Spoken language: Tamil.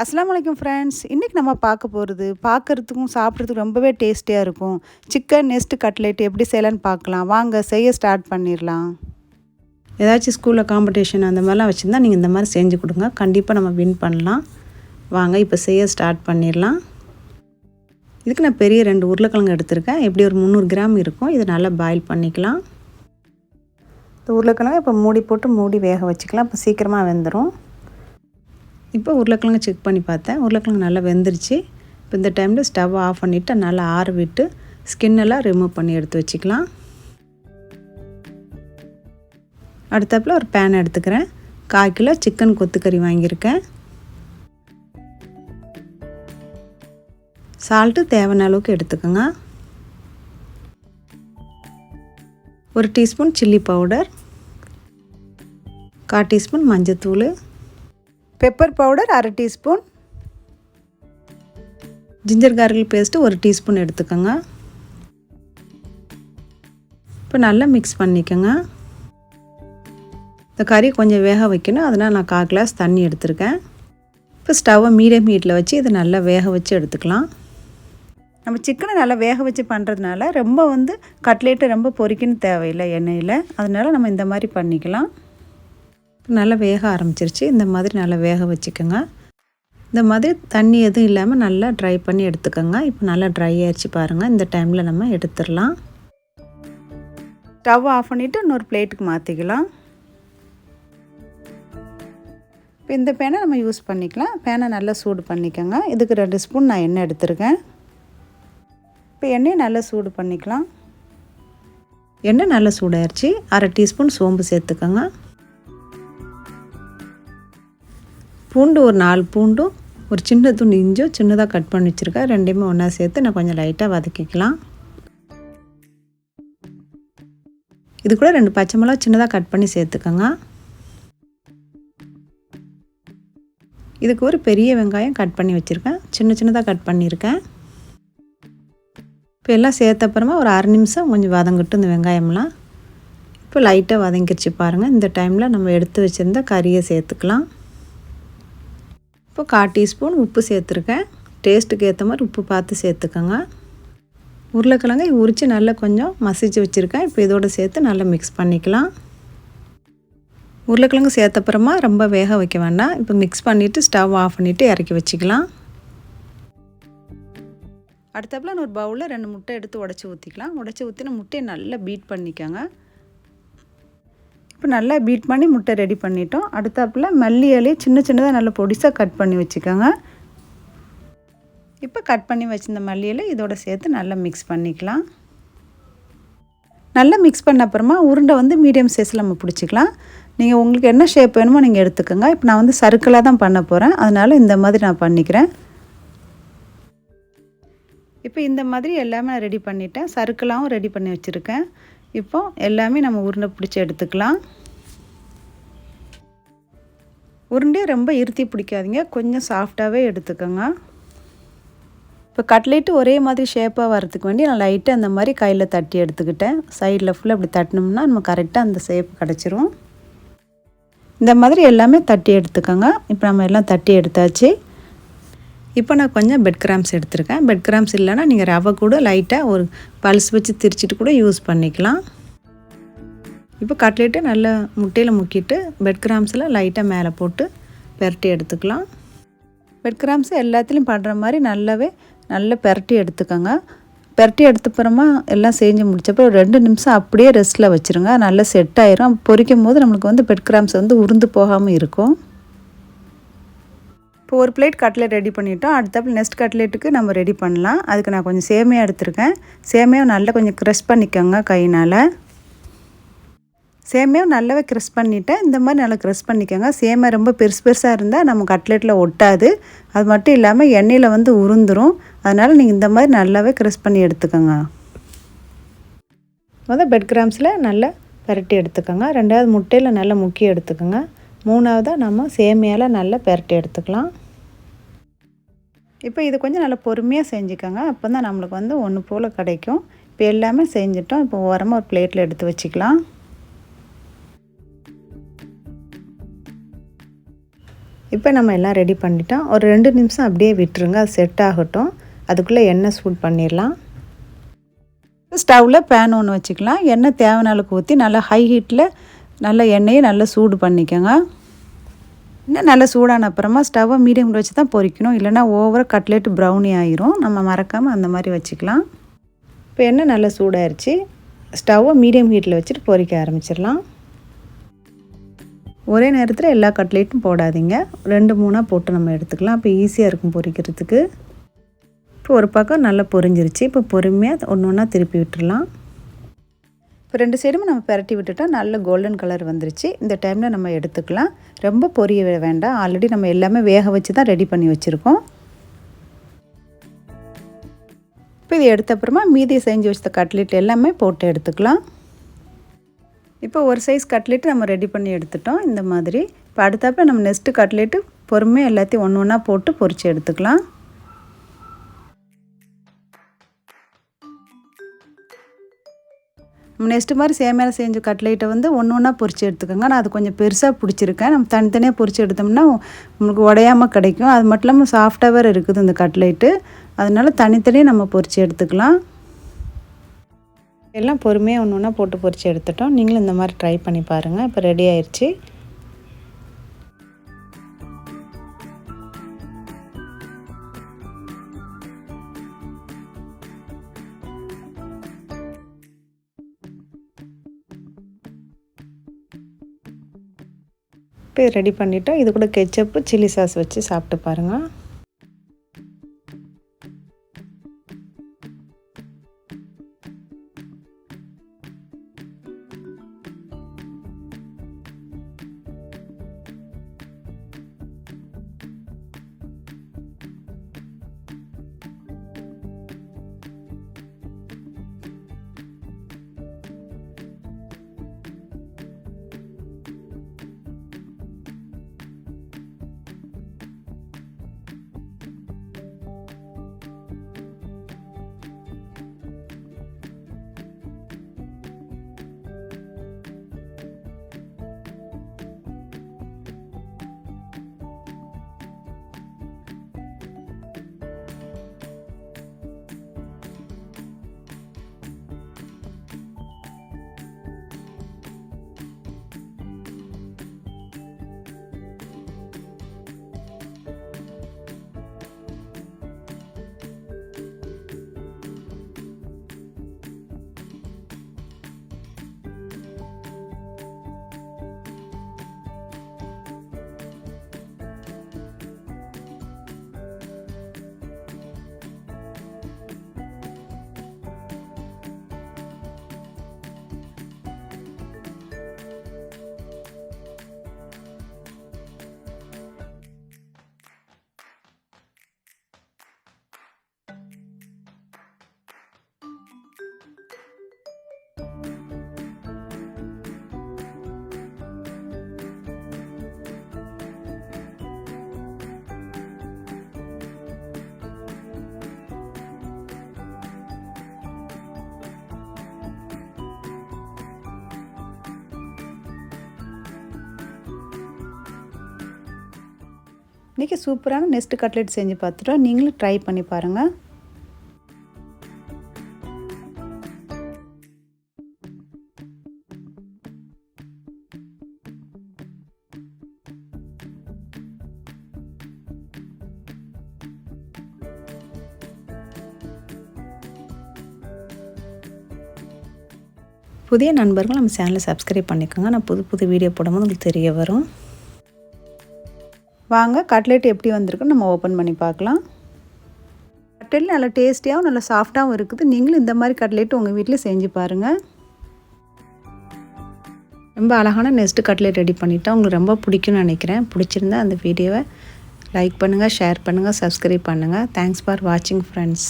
அஸ்ஸலாமு அலைக்கும் ஃப்ரெண்ட்ஸ். இன்றைக்கி நம்ம பார்க்குறதுக்கும் சாப்பிட்றதுக்கும் ரொம்பவே டேஸ்டியாக இருக்கும். சிக்கன் நெஸ்ட் கட்லெட் எப்படி செய்யலான்னு பார்க்கலாம். வாங்க செய்ய ஸ்டார்ட் பண்ணிடலாம். ஏதாச்சும் ஸ்கூலில் காம்படிஷன் அந்த மாதிரிலாம் வச்சுருந்தா நீங்கள் இந்த மாதிரி செஞ்சு கொடுங்க. கண்டிப்பாக நம்ம வின் பண்ணலாம். வாங்க இப்போ செய்ய ஸ்டார்ட் பண்ணிடலாம். இதுக்கு நான் பெரிய 2 உருளைக்கிழங்கு எடுத்திருக்கேன். எப்படி ஒரு 300 கிராம் இருக்கும். இதை நல்லா பாயில் பண்ணிக்கலாம். இந்த உருளைக்கிழங்கு இப்போ மூடி வேக வச்சுக்கலாம். இப்போ சீக்கிரமாக வெந்துடும். இப்போ உருளைக்கிழங்கு செக் பண்ணி பார்த்தேன். உருளைக்கிழங்கு நல்லா வெந்துருச்சு. இப்போ இந்த டைமில் ஸ்டவ் ஆஃப் பண்ணிவிட்டு நல்லா ஆற விட்டு ஸ்கின்னெல்லாம் ரிமூவ் பண்ணி எடுத்து வச்சுக்கலாம். அடுத்தப்பில் ஒரு பேன் எடுத்துக்கிறேன். 1/4 கிலோ சிக்கன் கொத்துக்கறி வாங்கியிருக்கேன். சால்ட்டு தேவையான அளவுக்கு எடுத்துக்கோங்க. 1 டீஸ்பூன் சில்லி பவுடர், 1/4 டீஸ்பூன் மஞ்சத்தூள், pepper powder 1/2 teaspoon, ginger garlic paste 1 teaspoon எடுத்துக்கோங்க. இப்போ நல்லா மிக்ஸ் பண்ணிக்கோங்க. இந்த கறி கொஞ்சம் வேக வைக்கணும். அதனால் நான் 1/4 கிளாஸ் தண்ணி எடுத்திருக்கேன். இப்போ ஸ்டவ்வை மீடியம் ஹீட்டில் வச்சு இதை நல்லா வேக வச்சு எடுத்துக்கலாம். நம்ம சிக்கனை நல்லா வேக வச்சு பண்ணுறதுனால ரொம்ப கட்லேட்டு ரொம்ப பொரிக்கணும் தேவையில்லை எண்ணெயில். அதனால் நம்ம இந்த மாதிரி பண்ணிக்கலாம். நல்லா வேக ஆரம்பிச்சிருச்சு. இந்த மாதிரி நல்லா வேக வச்சுக்கோங்க. இந்த மாதிரி தண்ணி எதுவும் இல்லாமல் நல்லா ட்ரை பண்ணி எடுத்துக்கோங்க. இப்போ நல்லா ட்ரை ஆயிடுச்சு பாருங்கள். இந்த டைமில் நம்ம எடுத்துடலாம். ஸ்டவ் ஆஃப் பண்ணிவிட்டு இன்னொரு பிளேட்டுக்கு மாற்றிக்கலாம். இப்போ இந்த பேனை நம்ம யூஸ் பண்ணிக்கலாம். பேனை நல்லா சூடு பண்ணிக்கோங்க. இதுக்கு 2 ஸ்பூன் நான் எண்ணெய் எடுத்துருக்கேன். இப்போ எண்ணெயை நல்லா சூடு பண்ணிக்கலாம். எண்ணெய் நல்லா சூடாயிருச்சு. 1/2 டீஸ்பூன் சோம்பு சேர்த்துக்கோங்க. பூண்டு ஒரு 4 பூண்டும் ஒரு சின்ன துண்டு இஞ்சும் சின்னதாக கட் பண்ணி வச்சுருக்கேன். ரெண்டையுமே ஒன்றா சேர்த்து நான் கொஞ்சம் லைட்டாக வதக்கிக்கலாம். இது கூட 2 பச்சை மிளகா சின்னதாக கட் பண்ணி சேர்த்துக்கோங்க. இதுக்கு ஒரு பெரிய வெங்காயம் கட் பண்ணி வச்சுருக்கேன். சின்னதாக கட் பண்ணியிருக்கேன். இப்போ எல்லாம் சேர்த்த அப்புறமா ஒரு 1/2 நிமிஷம் கொஞ்சம் வதங்கட்டும் இந்த வெங்காயம்லாம். இப்போ லைட்டாக வதங்கிடுச்சு பாருங்கள். இந்த டைமில் நம்ம எடுத்து வச்சுருந்த கறியை சேர்த்துக்கலாம். இப்போ 1/4 டீஸ்பூன் உப்பு சேர்த்துருக்கேன். டேஸ்ட்டுக்கு ஏற்ற மாதிரி உப்பு பார்த்து சேர்த்துக்கோங்க. உருளைக்கிழங்கை உரித்து நல்லா கொஞ்சம் மசிச்சு வச்சுருக்கேன். இப்போ இதோடு சேர்த்து நல்லா மிக்ஸ் பண்ணிக்கலாம். உருளைக்கிழங்கு சேர்த்தப்புறமா ரொம்ப வேக வைக்க வேண்டாம். இப்போ மிக்ஸ் பண்ணிவிட்டு ஸ்டவ் ஆஃப் பண்ணிவிட்டு இறக்கி வச்சுக்கலாம். அடுத்தப்பில் ஒரு பவுலில் 2 முட்டை எடுத்து உடச்சி ஊற்றிக்கலாம். உடச்சி ஊற்றின முட்டையை நல்லா பீட் பண்ணிக்கோங்க. இப்போ நல்லா பீட் பண்ணி முட்டை ரெடி பண்ணிட்டோம். அடுத்தாப்பில் மல்லி இலையை சின்னதாக நல்லா பொடிசாக கட் பண்ணி வச்சுக்கோங்க. இப்போ கட் பண்ணி வச்சுருந்த மல்லி இலை இதோட சேர்த்து நல்லா மிக்ஸ் பண்ணிக்கலாம். நல்லா மிக்ஸ் பண்ண அப்புறமா உருண்டை மீடியம் சைஸில் நம்ம பிடிச்சிக்கலாம். நீங்கள் உங்களுக்கு என்ன ஷேப் வேணுமோ நீங்கள் எடுத்துக்கோங்க. இப்போ நான் சர்க்கிளாக தான் பண்ண போகிறேன். அதனால் இந்த மாதிரி நான் பண்ணிக்கிறேன். இப்போ இந்த மாதிரி எல்லாமே நான் ரெடி பண்ணிட்டேன். சர்க்கிளாகவும் ரெடி பண்ணி வச்சுருக்கேன். இப்போ எல்லாமே நம்ம உருண்டை பிடிச்சி எடுத்துக்கலாம். உருண்டையை ரொம்ப இறுத்தி பிடிக்காதீங்க. கொஞ்சம் சாஃப்டாகவே எடுத்துக்கோங்க. இப்போ கட்லேட்டு ஒரே மாதிரி ஷேப்பாக வரதுக்கு வேண்டி நான் லைட்டாக அந்த மாதிரி கையில் தட்டி எடுத்துக்கிட்டேன். சைடில் ஃபுல்லாக அப்படி தட்டினோம்னா நம்ம கரெக்டாக அந்த ஷேப் கிடச்சிரும். இந்த மாதிரி எல்லாமே தட்டி எடுத்துக்கோங்க. இப்போ நம்ம எல்லாம் தட்டி எடுத்தாச்சு. இப்போ நான் கொஞ்சம் பெட் கிராம்ஸ் எடுத்திருக்கேன். பெட் கிராம்ஸ் இல்லைன்னா நீங்கள் ரவை கூட லைட்டாக ஒரு பல்ஸ் வச்சு திரிச்சிட்டு கூட யூஸ் பண்ணிக்கலாம். இப்போ கட்லேட்டு நல்லா முட்டையில் முக்கிட்டு பெட் கிராம்ஸில் லைட்டாக மேலே போட்டு பெரட்டி எடுத்துக்கலாம். பெட் கிராம்ஸ் எல்லாத்துலேயும் பண்ணுற மாதிரி நல்லா பெரட்டி எடுத்துக்கோங்க. பெரட்டி எடுத்தப்புறமா எல்லாம் செஞ்சு முடிச்சப்போ ஒரு 2 நிமிஷம் அப்படியே ரெஸ்ட்டில் வச்சுருங்க. நல்லா செட் ஆயிரும். பொரிக்கும் போது நம்மளுக்கு பெட் கிராம்ஸ் உருந்து போகாமல் இருக்கும். இப்போ ஒரு பிளேட் கட்லெட் ரெடி பண்ணிட்டோம். அடுத்தப்போ நெக்ஸ்ட் கட்லெட்டுக்கு நம்ம ரெடி பண்ணலாம். அதுக்கு நான் கொஞ்சம் சேமியா எடுத்திருக்கேன். சேமியாவை நல்லா கொஞ்சம் க்ரஷ் பண்ணிக்கோங்க கையினால். சேமியாவை நல்லாவே க்ரஷ் பண்ணிவிட்டேன். இந்த மாதிரி நல்லா க்ரஷ் பண்ணிக்கோங்க. சேமியா ரொம்ப பெருசாக இருந்தால் நம்ம கட்லெட்டில் ஒட்டாது. அது மட்டும் இல்லாமல் எண்ணெயில் உருந்துடும். அதனால் நீங்கள் இந்த மாதிரி நல்லாவே க்ரஷ் பண்ணி எடுத்துக்கோங்க. பெட் கிராம்ஸில் நல்லா பெரட்டி எடுத்துக்கோங்க. 2வது முட்டையில் நல்லா முக்கி எடுத்துக்கோங்க. 3வதாக நம்ம சேமியாவில் நல்லா பெரட்டி எடுத்துக்கலாம். இப்போ இது கொஞ்சம் நல்லா பொறுமையாக செஞ்சுக்கோங்க. அப்போ தான் நம்மளுக்கு ஒன்று போல் கிடைக்கும். இப்போ எல்லாமே செஞ்சிட்டோம். இப்போ ஓரமாக ஒரு பிளேட்டில் எடுத்து வச்சுக்கலாம். இப்போ நம்ம எல்லாம் ரெடி பண்ணிட்டோம். ஒரு 2 நிமிஷம் அப்படியே விட்டுருங்க, அது செட் ஆகட்டும். அதுக்குள்ளே எண்ணெய் சூடு பண்ணிடலாம். ஸ்டவ்வில் பேன் ஒன்று வச்சுக்கலாம். எண்ணெய் தேவையான அளவுக்கு ஊற்றி நல்லா ஹை ஹீட்டில் நல்லா எண்ணெயை நல்லா சூடு பண்ணிக்கோங்க. இன்னும் நல்லா சூடான அப்புறமா ஸ்டவ்வை மீடியமில் வச்சு தான் பொரிக்கணும், இல்லைனா ஓவராக கட்லெட் ப்ரௌனி ஆயிரும். நம்ம மறக்காமல் அந்த மாதிரி வச்சுக்கலாம். இப்போ எண்ணெய் நல்லா சூடாயிருச்சு. ஸ்டவ்வை மீடியம் ஹீட்டில் வச்சுட்டு பொரிக்க ஆரம்பிச்சிடலாம். ஒரே நேரத்தில் எல்லா கட்லெட்டும் போடாதீங்க, 2-3 போட்டு நம்ம எடுத்துக்கலாம். அப்போ ஈஸியாக இருக்கும் பொரிக்கிறதுக்கு. இப்போ ஒரு பக்கம் நல்லா பொரிஞ்சிருச்சு. இப்போ பொறுமையாக ஒன்று ஒன்றா திருப்பி விட்டுடலாம். இப்போ 2 சைடும் நம்ம பரட்டி விட்டுட்டா நல்ல கோல்டன் கலர் வந்துருச்சு. இந்த டைமில் நம்ம எடுத்துக்கலாம். ரொம்ப பொரிய வேண்டாம், ஆல்ரெடி நம்ம எல்லாமே வேக வச்சு தான் ரெடி பண்ணி வச்சுருக்கோம். இப்போ இது எடுத்த அப்புறமா மீதி செஞ்சு வச்ச கட்லெட் எல்லாமே போட்டு எடுத்துக்கலாம். இப்போ ஒரு சைஸ் கட்லெட்டு நம்ம ரெடி பண்ணி எடுத்துட்டோம் இந்த மாதிரி. இப்போ அடுத்தாப்புல நம்ம நெக்ஸ்ட்டு கட்லெட்டு பொறுமையாக எல்லாத்தையும் ஒன்று ஒன்றா போட்டு பொரித்து எடுத்துக்கலாம். நம்ம நெக்ஸ்ட்டு மாதிரி சேமியாவில் செஞ்ச கட்லெட்டை வந்து ஒன்று ஒன்றா பொரித்து எடுத்துக்கோங்க. நான் அது கொஞ்சம் பெருசாக பிடிச்சிருக்கேன். நம்ம தனித்தனியாக பொரித்து எடுத்தோம்னா உங்களுக்கு உடையாமல் கிடைக்கும். அது மட்டும் இல்லாமல் சாஃப்டாக வேறு இருக்குது இந்த கட்லெட்டு. அதனால தனித்தனியாக நம்ம பொரித்து எடுத்துக்கலாம். எல்லாம் பொறுமையாக ஒன்று ஒன்றா போட்டு பொரித்து எடுத்துட்டோம். நீங்களும் இந்த மாதிரி ட்ரை பண்ணி பாருங்கள். இப்போ ரெடி ஆயிடுச்சு. இப்போ ரெடி பண்ணிவிட்டோம். இது கூட கெச்சப்பு சில்லி சாஸ் வச்சு சாப்பிட்டு பாருங்கள். இன்றைக்கி சூப்பரான நெக்ஸ்ட் கட்லெட் செஞ்சு பார்த்துட்டோம். நீங்களும் ட்ரை பண்ணி பாருங்கள். புதிய நண்பர்கள் நம்ம சேனலை சப்ஸ்கிரைப் பண்ணிக்கோங்க. நான் புது வீடியோ போடும்போது உங்களுக்கு தெரிய வரும். வாங்க கட்லெட் எப்படி வந்திருக்குன்னு நம்ம ஓப்பன் பண்ணி பார்க்கலாம். கட்லெட் நல்லா டேஸ்டியாகவும் நல்லா சாஃப்டாகவும் இருக்குது. நீங்களும் இந்த மாதிரி கட்லெட் உங்கள் வீட்டில் செஞ்சு பாருங்கள். ரொம்ப அழகான நெக்ஸ்ட் கட்லெட் ரெடி பண்ணிவிட்டோம். உங்களுக்கு ரொம்ப பிடிக்கும்னு நினைக்கிறேன். பிடிச்சிருந்தா அந்த வீடியோவை லைக் பண்ணுங்கள், ஷேர் பண்ணுங்கள், சப்ஸ்கிரைப் பண்ணுங்கள். தேங்க்ஸ் ஃபார் வாட்சிங் ஃப்ரெண்ட்ஸ்.